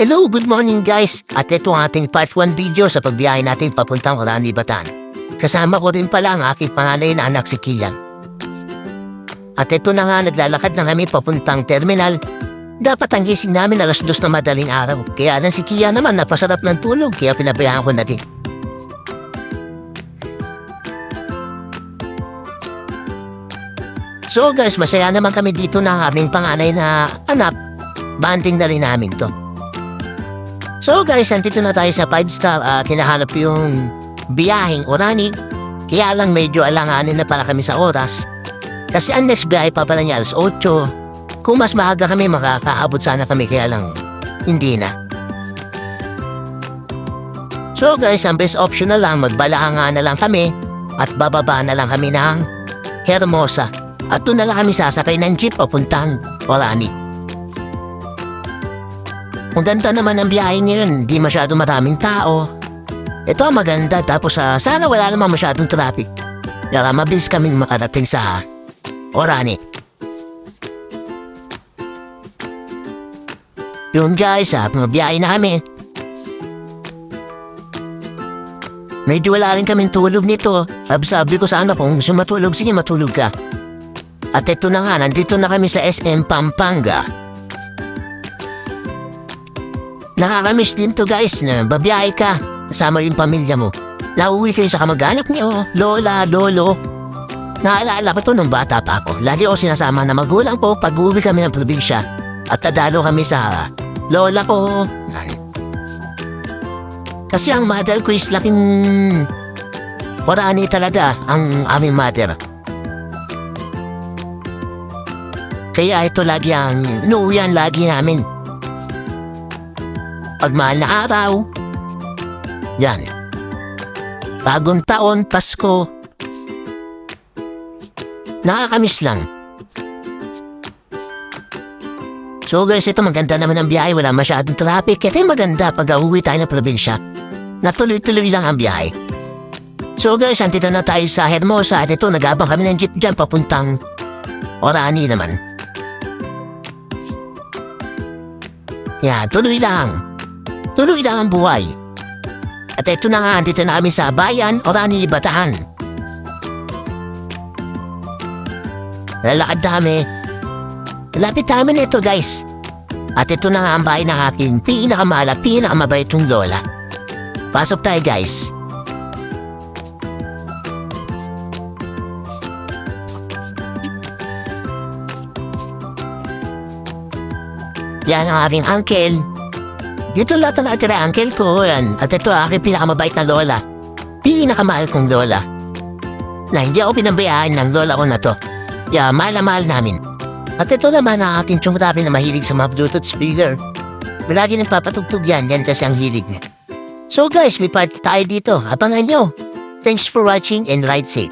Hello, good morning guys! At ito ang ating part 1 video sa pagbiyahe natin papuntang Orani, Bataan. Kasama ko rin pala ang aking panganay na anak si Kian. At ito na nga, naglalakad na kami papuntang terminal. Dapat ang gising namin alas 2 na madaling araw. Kaya lang si Kian naman napasarap ng tulog kaya pinabayaan ko na din. So guys, masaya naman kami dito na aming panganay na anak. Banding na rin namin to. So guys, nandito na tayo sa 5-star. Kinahanap yung biyaheng Orani. Kaya lang medyo alanganin na pala kami sa oras. Kasi ang next biyahe pa pala niya alas 8. Kung mas maaga kami, makakaabot sana kami. Kaya lang, hindi na. So guys, ang best option na lang, magbalahanga na lang kami. At bababa na lang kami ng Hermosa. At doon na lang kami sasakay ng jeep papuntang Orani. Ang ganda naman ng biyahe ngayon, di masyado maraming tao. Ito ang maganda, tapos sana wala naman masyadong traffic. Kaya mabilis kaming makarating sa Orani. Yun guys, mabiyahe na kami. Medyo wala rin kaming tulog nito. Sabi ko sana kung gusto matulog, sige matulog ka. At ito na nga, nandito na kami sa SM Pampanga. Nakakamiss din to guys na babiyahe ka, kasama yung pamilya mo. Nauwi kayo sa kamag-anak niyo, lola, lolo. Naalala ko to nung bata pa ako. Lagi ako sinasama na magulang po pag uwi kami ng probinsya. At tadalo kami sa lola ko. Kasi ang mother ko is laking Orani talaga ang aming mother. Kaya ito lagi ang inuwian lagi namin. Pag mahal na araw, yan. Bagong taon, Pasko. Nakakamiss lang. So guys, ito maganda naman ang biyahe. Wala masyadong traffic. Ito yung maganda pag uuwi tayo ng probinsya. Natuloy-tuloy lang ang biyahe. So guys, andito na tayo sa Hermosa. At ito, nag-abang kami ng jeep dyan papuntang Orani naman. Yan, tuloy lang. Tuloy lang ang buhay. At ito na nga, dito na kami sa bayan, Orani, Bataan. Lalakad na kami. Lapit namin ito guys. At ito na nga ang bahay ng aking pinakamahal at pinakamabait yung lola. Pasok tayo guys. Yan ang aking uncle. Dito lahat na natira uncle ko yan. At ito ang aking pinakamabait na lola. Pinakamahal kong lola. Na hindi ako pinabayaan ng lola ko na to. Kaya mahal na mahal namin. At ito naman ang aking tsungtabi na mahilig sa mga Bluetooth speaker. Malagi nang papatugtog yan kasi ang hilig niya. So guys, may party tayo dito. Abangan nyo. Thanks for watching and ride safe.